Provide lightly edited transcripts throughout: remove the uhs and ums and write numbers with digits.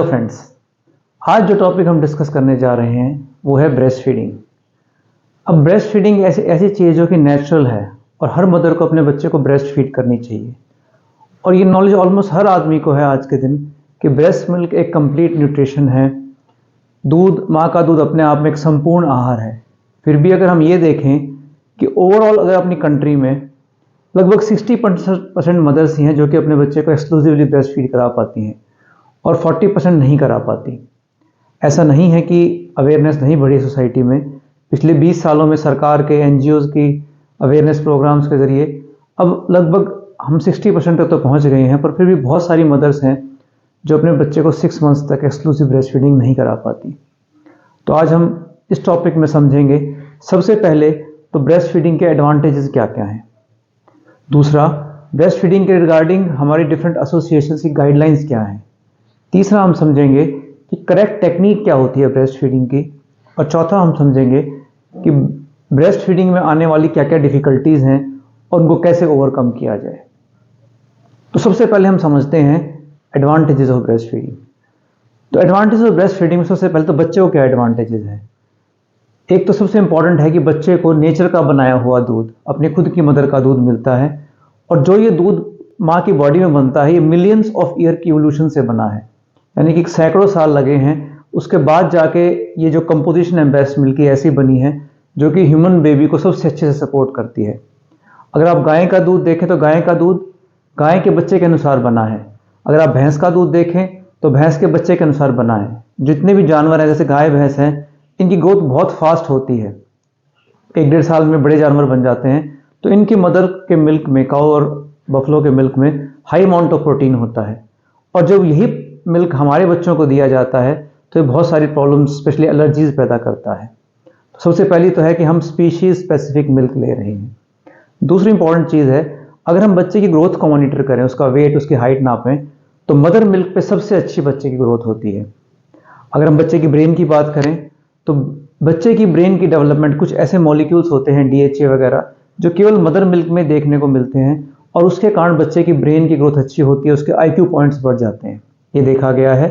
Friends, आज जो topic हम डिस्कस करने जा रहे हैं वो है ब्रेस्ट फीडिंग। अब ब्रेस्ट फीडिंग ऐसी चीज़ जो कि नेचुरल है और हर मदर को अपने बच्चे को ब्रेस्ट फीड करनी चाहिए। और ये नॉलेज ऑलमोस्ट हर आदमी को है आज के दिन कि ब्रेस्ट मिल्क एक कंप्लीट न्यूट्रिशन है। दूध, माँ का दूध अपने आप में एक संपूर्ण आहार है। फिर भी अगर हम ये देखें कि ओवरऑल अगर अपनी कंट्री में लगभग 60% मदर्स ही हैं जो कि अपने बच्चे को एक्सक्लूसिवली ब्रेस्ट फीड करा पाती हैं और 40% नहीं करा पाती। ऐसा नहीं है कि अवेयरनेस नहीं बढ़ी सोसाइटी में। पिछले 20 सालों में सरकार के एनजीओज़ की अवेयरनेस प्रोग्राम्स के ज़रिए अब लगभग हम 60% तक तो पहुंच गए हैं, पर फिर भी बहुत सारी मदर्स हैं जो अपने बच्चे को 6 मंथ्स तक एक्सक्लूसिव ब्रेस्ट फीडिंग नहीं करा पाती। तो आज हम इस टॉपिक में समझेंगे सबसे पहले तो ब्रेस्ट फीडिंग के एडवांटेजेस क्या क्या हैं। दूसरा, ब्रेस्ट फीडिंग के रिगार्डिंग हमारी डिफरेंट एसोसिएशंस की गाइडलाइंस क्या हैं। तीसरा, हम समझेंगे कि करेक्ट टेक्निक क्या होती है ब्रेस्ट फीडिंग की। और चौथा, हम समझेंगे कि ब्रेस्ट फीडिंग में आने वाली क्या क्या डिफ़िकल्टीज़ हैं और उनको कैसे ओवरकम किया जाए। तो सबसे पहले हम समझते हैं एडवांटेजेस ऑफ ब्रेस्ट फीडिंग। तो एडवांटेजेस ऑफ ब्रेस्ट फीडिंग में सबसे पहले तो बच्चे को क्या एडवांटेजेस हैं। एक तो सबसे इंपॉर्टेंट है कि बच्चे को नेचर का बनाया हुआ दूध, अपनी खुद की मदर का दूध मिलता है। और जो ये दूध माँ की बॉडी में बनता है ये मिलियंस ऑफ ईयर की इवोल्यूशन से बना है, यानी कि सैकड़ों साल लगे हैं। उसके बाद जाके ये जो कंपोजिशन है ब्रेस्ट मिल्क की ऐसी बनी है जो कि ह्यूमन बेबी को सबसे अच्छे से सपोर्ट करती है। अगर आप गाय का दूध देखें तो गाय का दूध गाय के बच्चे के अनुसार बना है। अगर आप भैंस का दूध देखें तो भैंस के बच्चे के अनुसार बना है। जितने भी जानवर हैं जैसे गाय भैंस हैं, इनकी ग्रोथ बहुत फास्ट होती है, 1-1.5 साल में बड़े जानवर बन जाते हैं। तो इनकी मदर के मिल्क में, काऊ और बफलो के मिल्क में हाई अमाउंट ऑफ प्रोटीन होता है। और जब यही मिल्क हमारे बच्चों को दिया जाता है तो ये बहुत सारी प्रॉब्लम्स, स्पेशली एलर्जीज पैदा करता है। तो सबसे पहली तो है कि हम स्पीशीज स्पेसिफिक मिल्क ले रहे हैं। दूसरी इंपॉर्टेंट चीज़ है, अगर हम बच्चे की ग्रोथ को मॉनिटर करें, उसका वेट, उसकी हाइट नापें, तो मदर मिल्क पे सबसे अच्छी बच्चे की ग्रोथ होती है। अगर हम बच्चे की ब्रेन की बात करें तो बच्चे की ब्रेन की डेवलपमेंट, कुछ ऐसे मॉलिक्यूल्स होते हैं DHA वगैरह जो केवल मदर मिल्क में देखने को मिलते हैं और उसके कारण बच्चे की ब्रेन की ग्रोथ अच्छी होती है, उसके IQ पॉइंट्स बढ़ जाते हैं। ये देखा गया है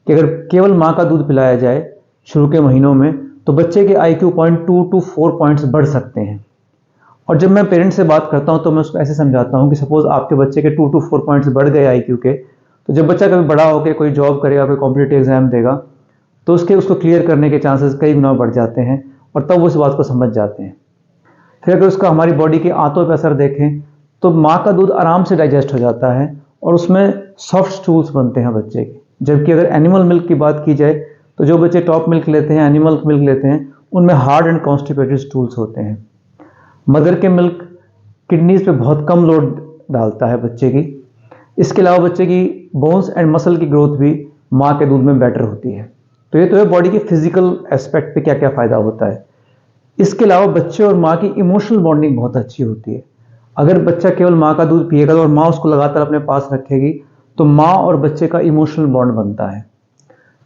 कि अगर केवल माँ का दूध पिलाया जाए शुरू के महीनों में तो बच्चे के IQ पॉइंट 2 to 4 पॉइंट्स बढ़ सकते हैं। और जब मैं पेरेंट्स से बात करता हूँ तो मैं उसको ऐसे समझाता हूँ कि सपोज आपके बच्चे के 2 to 4 पॉइंट्स बढ़ गए IQ के, तो जब बच्चा कभी बड़ा होकर कोई जॉब करेगा, कोई कॉम्पिटिटिव एग्जाम देगा, तो उसको क्लियर करने के चांसेस कई गुना बढ़ जाते हैं और तब वो इस बात को समझ जाते हैं। फिर अगर उसका हमारी बॉडी के आंतों पर असर देखें तो माँ का दूध आराम से डाइजेस्ट हो जाता है और उसमें सॉफ्ट स्टूल्स बनते हैं बच्चे के। जबकि अगर एनिमल मिल्क की बात की जाए तो जो बच्चे टॉप मिल्क लेते हैं, एनिमल मिल्क लेते हैं, उनमें हार्ड एंड कॉन्स्टिपेटेड स्टूल्स होते हैं। मदर के मिल्क किडनीज पे बहुत कम लोड डालता है बच्चे की। इसके अलावा बच्चे की बोन्स एंड मसल की ग्रोथ भी माँ के दूध में बेटर होती है। तो ये तो है बॉडी के फिजिकल एस्पेक्ट पे क्या क्या फ़ायदा होता है। इसके अलावा बच्चे और माँ की इमोशनल बॉन्डिंग बहुत अच्छी होती है। अगर बच्चा केवल माँ का दूध पिएगा और माँ उसको लगातार अपने पास रखेगी तो माँ और बच्चे का इमोशनल बॉन्ड बनता है।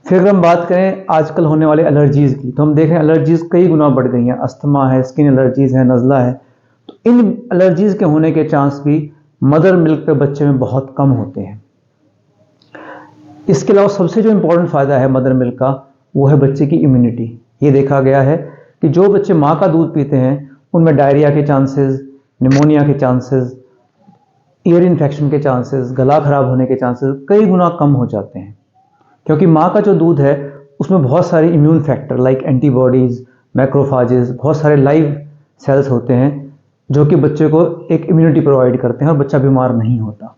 फिर अगर हम बात करें आजकल होने वाले एलर्जीज़ की, तो हम देख रहे हैं एलर्जीज़ कई गुना बढ़ गई हैं। अस्थमा है, स्किन एलर्जीज़ है, नज़ला है। तो इन एलर्जीज़ के होने के चांस भी मदर मिल्क पे बच्चे में बहुत कम होते हैं। इसके अलावा सबसे जो इम्पोर्टेंट फ़ायदा है मदर मिल्क का वो है बच्चे की इम्यूनिटी। ये देखा गया है कि जो बच्चे माँ का दूध पीते हैं उनमें डायरिया के चांसेस, निमोनिया के चांसेस, ईयर इन्फेक्शन के चांसेस, गला खराब होने के चांसेस कई गुना कम हो जाते हैं। क्योंकि माँ का जो दूध है उसमें बहुत सारे immune factor like antibodies, macrophages, बहुत सारे लाइव सेल्स होते हैं जो कि बच्चे को एक इम्यूनिटी प्रोवाइड करते हैं और बच्चा बीमार नहीं होता।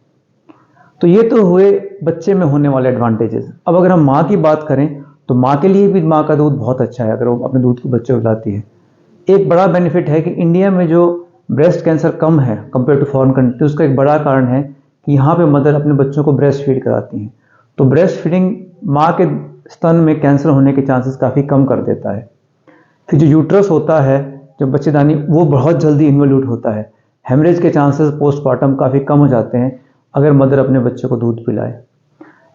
तो ये तो हुए बच्चे में होने वाले एडवांटेजेस। अब अगर हम माँ की बात करें तो माँ के लिए भी माँ का दूध बहुत अच्छा है अगर वो अपने दूध को बच्चे को पिलाती है। एक बड़ा बेनिफिट है कि इंडिया में जो ब्रेस्ट कैंसर कम है कंपेयर टू फॉरेन कंट्री, उसका एक बड़ा कारण है कि यहाँ पे मदर अपने बच्चों को ब्रेस्ट फीड कराती हैं। तो ब्रेस्ट फीडिंग माँ के स्तन में कैंसर होने के चांसेस काफ़ी कम कर देता है। फिर जो यूट्रस होता है, जो बच्चेदानी, वो बहुत जल्दी इन्वॉल्यूट होता है। हेमरेज के चांसेस पोस्टमार्टम काफ़ी कम हो जाते हैं अगर मदर अपने बच्चे को दूध पिलाए।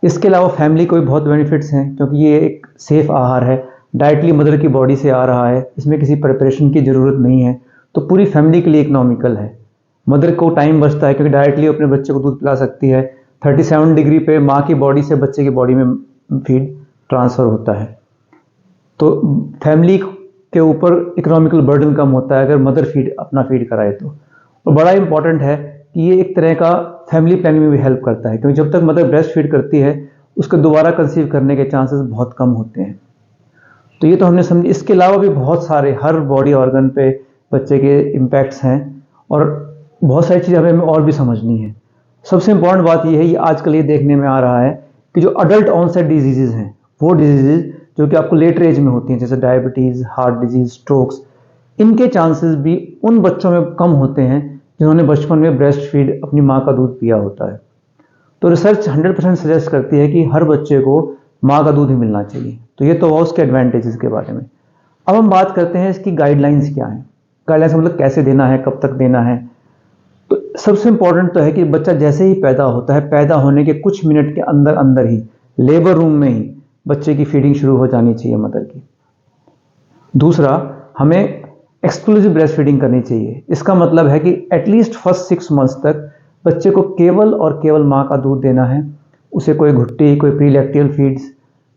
इसके अलावा फैमिली को भी बहुत बेनिफिट्स हैं क्योंकि ये एक सेफ आहार है, डायरेक्टली मदर की बॉडी से आ रहा है, इसमें किसी प्रिपरेशन की ज़रूरत नहीं है। तो पूरी फैमिली के लिए इकोनॉमिकल है। मदर को टाइम बचता है क्योंकि डायरेक्टली अपने बच्चे को दूध पिला सकती है। 37 डिग्री पे माँ की बॉडी से बच्चे की बॉडी में फीड ट्रांसफ़र होता है। तो फैमिली के ऊपर इकोनॉमिकल बर्डन कम होता है अगर मदर फीड अपना फीड कराए तो। और बड़ा इंपॉर्टेंट है कि ये एक तरह का फैमिली प्लानिंग में भी हेल्प करता है, क्योंकि जब तक मदर ब्रेस्ट फीड करती है उसके दोबारा कंसीव करने के चांसेस बहुत कम होते हैं। तो ये तो हमने समझ। इसके अलावा भी बहुत सारे हर बॉडी ऑर्गन पे बच्चे के इम्पैक्ट्स हैं और बहुत सारी चीज़ें हमें और भी समझनी है। सबसे इम्पॉर्टेंट बात यह है, ये आजकल ये देखने में आ रहा है कि जो अडल्ट ऑनसेट डिजीज़ हैं, वो डिजीज़ जो कि आपको लेटर एज में होती हैं, जैसे डायबिटीज़, हार्ट डिजीज़, स्ट्रोक्स, इनके चांसेस भी उन बच्चों में कम होते हैं जिन्होंने बचपन में ब्रेस्ट फीड अपनी माँ का दूध पिया होता है। तो रिसर्च 100% सजेस्ट करती है कि हर बच्चे को माँ का दूध ही मिलना चाहिए। तो ये तो हुआ उसके एडवांटेजेस के बारे में। अब हम बात करते हैं इसकी गाइडलाइंस क्या है। गाइडलाइंस मतलब कैसे देना है, कब तक देना है। तो सबसे इंपॉर्टेंट तो है कि बच्चा जैसे ही पैदा होता है, पैदा होने के कुछ मिनट के अंदर अंदर ही लेबर रूम में ही बच्चे की फीडिंग शुरू हो जानी चाहिए मदर की। दूसरा, हमें एक्सक्लूसिव ब्रेस्ट फीडिंग करनी चाहिए। इसका मतलब है कि एटलीस्ट फर्स्ट 6 मंथ्स तक बच्चे को केवल और केवल माँ का दूध देना है। उसे कोई घुट्टी, कोई प्रीलैक्टियल फीड्स,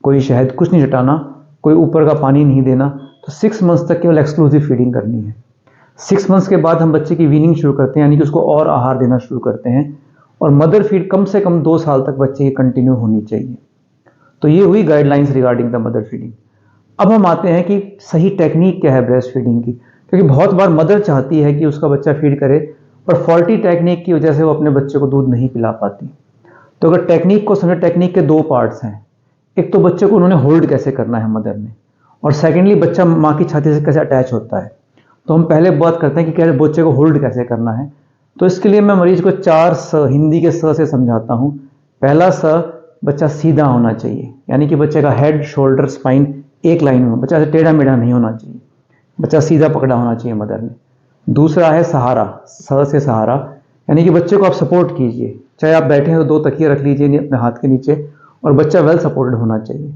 कोई शहद, कुछ नहीं चटाना, कोई ऊपर का पानी नहीं देना। तो 6 मंथ्स तक केवल एक्सक्लूसिव फीडिंग करनी है। 6 मंथ्स के बाद हम बच्चे की वीनिंग शुरू करते हैं, यानी कि उसको और आहार देना शुरू करते हैं। और मदर फीड कम से कम 2 साल तक बच्चे की कंटिन्यू होनी चाहिए। तो ये हुई guidelines regarding the mother feeding. अब हम आते हैं कि सही टेक्निक क्या है ब्रेस्ट फीडिंग की, क्योंकि बहुत बार मदर चाहती है कि उसका बच्चा फीड करे, पर फॉल्टी टेक्निक की वजह से वो अपने बच्चे को दूध नहीं पिला पाती। तो अगर टेक्निक को समझे, टेक्निक के 2 पार्ट्स हैं। एक तो बच्चे को उन्होंने होल्ड कैसे करना है मदर ने, और सेकेंडली बच्चा माँ की छाती से कैसे अटैच होता है। तो हम पहले बात करते हैं कि कैसे बच्चे को होल्ड कैसे करना है। तो इसके लिए मैं मरीज को 4 स, हिंदी के स से समझाता हूँ। पहला स, बच्चा सीधा होना चाहिए, यानी कि बच्चे का हेड, शोल्डर, स्पाइन एक लाइन में, बच्चा ऐसे टेढ़ा मेढ़ा नहीं होना चाहिए, बच्चा सीधा पकड़ा होना चाहिए मदर ने। दूसरा है सहारा, स से सहारा, यानी कि बच्चे को आप सपोर्ट कीजिए, चाहे आप बैठे हैं तो 2 तकिए रख लीजिए अपने हाथ के नीचे, और बच्चा वेल सपोर्टेड होना चाहिए।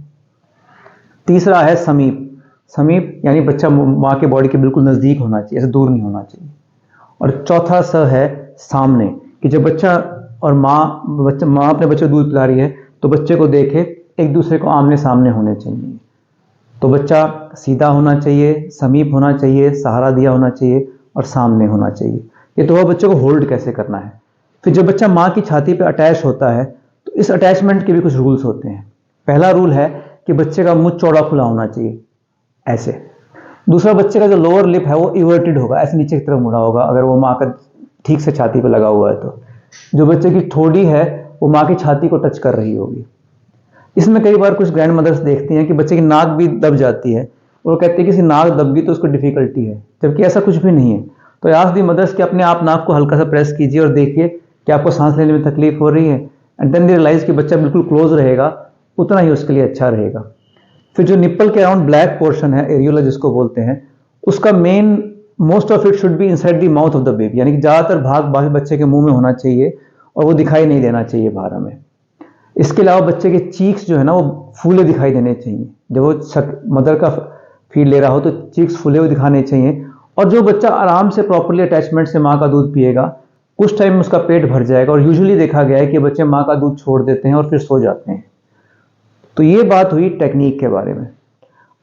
तीसरा है समीप, समीप यानी बच्चा माँ के बॉडी के बिल्कुल नज़दीक होना चाहिए, ऐसे दूर नहीं होना चाहिए। और चौथा स है सामने, कि जब बच्चा और माँ अपने बच्चे को दूध पिला रही है तो बच्चे को देखे, एक दूसरे को आमने सामने होने चाहिए। तो बच्चा सीधा होना चाहिए, समीप होना चाहिए, सहारा दिया होना चाहिए और सामने होना चाहिए। ये तो वह बच्चे को होल्ड कैसे करना है। फिर जब बच्चा माँ की छाती पे अटैच होता है तो इस अटैचमेंट के भी कुछ रूल्स होते हैं। पहला रूल है कि बच्चे का मुंह चौड़ा खुला होना चाहिए, ऐसे। दूसरा, बच्चे का जो लोअर लिप है वो इवर्टेड होगा, ऐसे नीचे की तरफ मुड़ा होगा, अगर वो माँ का ठीक से छाती पे लगा हुआ है तो। जो बच्चे की ठोड़ी है वो माँ की छाती को टच कर रही होगी। इसमें कई बार कुछ ग्रैंड मदर्स देखती हैं कि बच्चे की नाक भी दब जाती है, और वो कहती है कि किसी नाक दब गई तो उसको डिफिकल्टी है, जबकि ऐसा कुछ भी नहीं है। तो आस्क दी मदर्स कि अपने आप नाक को हल्का सा प्रेस कीजिए और देखिए कि आपको सांस लेने में तकलीफ हो रही है, एंड देन रियलाइज कि बच्चा बिल्कुल क्लोज रहेगा, उतना ही उसके लिए अच्छा रहेगा। फिर जो निप्पल के अराउंड ब्लैक पोर्शन है, एरियोला जिसको बोलते हैं, उसका main most of it should be inside the mouth of the baby, यानी कि ज़्यादातर भाग बच्चे के मुंह में होना चाहिए और वो दिखाई नहीं देना चाहिए बाहर हमें। इसके अलावा बच्चे के चीक्स जो है ना वो फूले दिखाई देने चाहिए। जब वो मदर का फीड ले रहा हो तो चीक्स फूले हुए दिखाने चाहिए। और जो बच्चा आराम से प्रॉपरली अटैचमेंट से माँ का दूध पिएगा, कुछ टाइम में उसका पेट भर जाएगा। और यूजुअली देखा गया है कि बच्चे माँ का दूध छोड़ देते हैं और फिर सो जाते हैं। तो ये बात हुई टेक्निक के बारे में।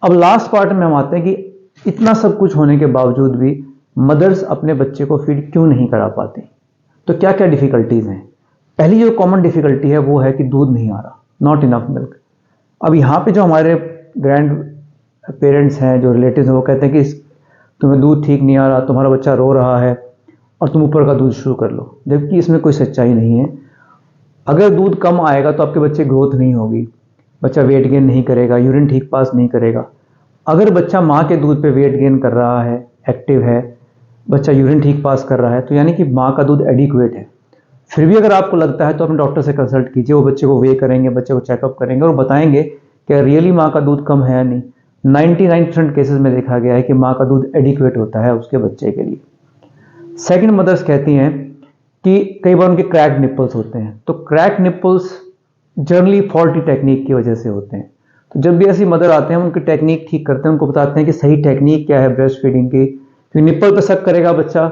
अब लास्ट पार्ट में हम आते हैं कि इतना सब कुछ होने के बावजूद भी मदर्स अपने बच्चे को फीड क्यों नहीं करा पाती। तो क्या क्या डिफिकल्टीज हैं। पहली जो कॉमन डिफिकल्टी है वो है कि दूध नहीं आ रहा, नॉट इनफ मिल्क। अब यहाँ पे जो हमारे ग्रैंड पेरेंट्स हैं, जो रिलेटिव्स हैं, वो कहते हैं कि तुम्हें दूध ठीक नहीं आ रहा, तुम्हारा बच्चा रो रहा है और तुम ऊपर का दूध शुरू कर लो, जबकि इसमें कोई सच्चाई नहीं है। अगर दूध कम आएगा तो आपके बच्चे ग्रोथ नहीं होगी, बच्चा वेट गेन नहीं करेगा, यूरिन ठीक पास नहीं करेगा। अगर बच्चा माँ के दूध पे वेट गेन कर रहा है, एक्टिव है, बच्चा यूरिन ठीक पास कर रहा है, तो यानी कि माँ का दूध एडिक्वेट है। फिर भी अगर आपको लगता है तो अपने डॉक्टर से कंसल्ट कीजिए, वो बच्चे को वे करेंगे, बच्चे को चेकअप करेंगे और बताएंगे कि रियली माँ का दूध कम है या नहीं। 99% केसेस में देखा गया है कि माँ का दूध एडिक्वेट होता है उसके बच्चे के लिए। सेकंड, मदर्स कहती हैं कि कई बार उनके क्रैक निप्पल्स होते हैं। तो crack nipples generally faulty technique की वजह से होते हैं। तो जब भी ऐसी मदर आते हैं, उनकी टेक्निक ठीक करते हैं, उनको बताते हैं कि सही टेक्निक क्या है ब्रेस्ट फीडिंग की। क्योंकि निप्पल पे शक करेगा बच्चा,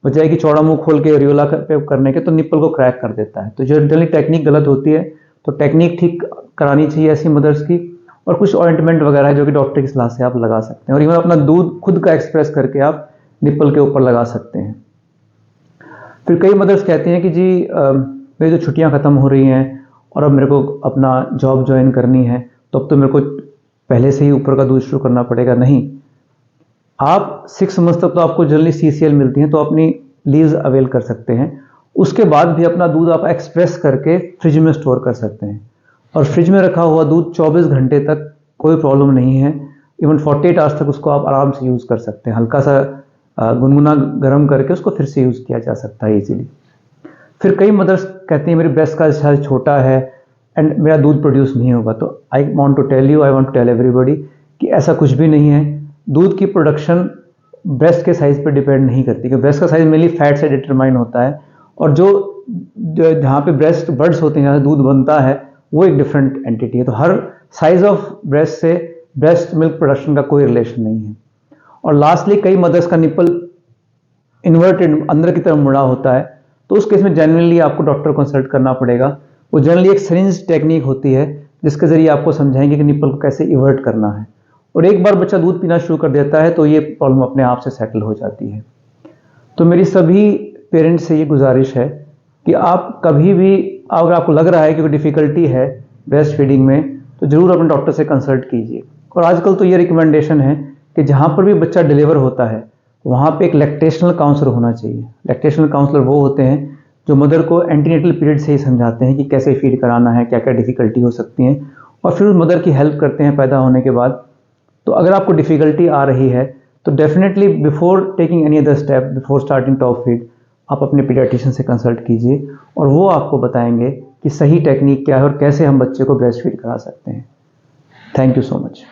बजाय कि चौड़ा मुंह खोल के एरियोला पे करने के, तो निप्पल को क्रैक कर देता है। तो जनरली टेक्निक गलत होती है, तो टेक्निक ठीक करानी चाहिए ऐसी मदर्स की, और कुछ ऑइंटमेंट वगैरह है जो कि डॉक्टर की सलाह से आप लगा सकते हैं, और इवन अपना दूध खुद का एक्सप्रेस करके आप निप्पल के ऊपर लगा सकते हैं। फिर कई मदर्स कहती हैं कि जी मेरी तो छुट्टियां ख़त्म हो रही हैं और अब मेरे को अपना जॉब ज्वाइन करनी है, तो अब तो मेरे को पहले से ही ऊपर का दूध शुरू करना पड़ेगा। नहीं, आप 6 मंथ तक तो आपको जनरली CCL मिलती हैं, तो अपनी लीव्स अवेल कर सकते हैं। उसके बाद भी अपना दूध आप एक्सप्रेस करके फ्रिज में स्टोर कर सकते हैं, और फ्रिज में रखा हुआ दूध 24 घंटे तक कोई प्रॉब्लम नहीं है। इवन 48 आवर्स तक उसको आप आराम से यूज़ कर सकते हैं। हल्का सा गुनगुना गर्म करके उसको फिर से यूज़ किया जा सकता है इजीली। फिर कई मदर्स कहती हैं मेरी ब्रेस्ट का साइज छोटा है एंड मेरा दूध प्रोड्यूस नहीं होगा, तो I want to tell everybody कि ऐसा कुछ भी नहीं है। दूध की प्रोडक्शन ब्रेस्ट के साइज पर डिपेंड नहीं करती, क्योंकि ब्रेस्ट का साइज मेनली फैट से डिटरमाइन होता है, और जो जहाँ पे ब्रेस्ट बर्ड्स होते हैं, जहाँ से दूध बनता है, वो एक डिफरेंट एंटिटी है। तो हर साइज ऑफ ब्रेस्ट से ब्रेस्ट मिल्क प्रोडक्शन का कोई रिलेशन नहीं है। और लास्टली कई मदर्स का निप्पल इन्वर्टेड अंदर की तरफ मुड़ा होता है, तो उस केस में जनरली आपको डॉक्टर कंसल्ट करना पड़ेगा। वो जनरली एक सिरिंज टेक्निक होती है जिसके जरिए आपको समझाएंगे कि निप्पल को कैसे इवर्ट करना है, और एक बार बच्चा दूध पीना शुरू कर देता है तो ये प्रॉब्लम अपने आप से सेटल हो जाती है। तो मेरी सभी पेरेंट्स से ये गुजारिश है कि आप कभी भी अगर आपको लग रहा है कि कोई डिफ़िकल्टी है ब्रेस्ट फीडिंग में, तो ज़रूर अपने डॉक्टर से कंसल्ट कीजिए। और आजकल तो ये रिकमेंडेशन है कि जहाँ पर भी बच्चा डिलीवर होता है वहाँ पे एक लैक्टेशनल काउंसलर होना चाहिए। लैक्टेशनल काउंसलर वो होते हैं जो मदर को एंटीनेटल पीरियड से ही समझाते हैं कि कैसे फीड कराना है, क्या क्या डिफ़िकल्टी हो सकती हैं, और फिर उस मदर की हेल्प करते हैं पैदा होने के बाद। तो अगर आपको डिफ़िकल्टी आ रही है तो definitely before taking any other step, before starting top feed, आप अपने पीडियाट्रिशियन से कंसल्ट कीजिए, और वो आपको बताएंगे कि सही टेक्निक क्या है और कैसे हम बच्चे को ब्रेस्ट फीड करा सकते हैं। Thank you so much.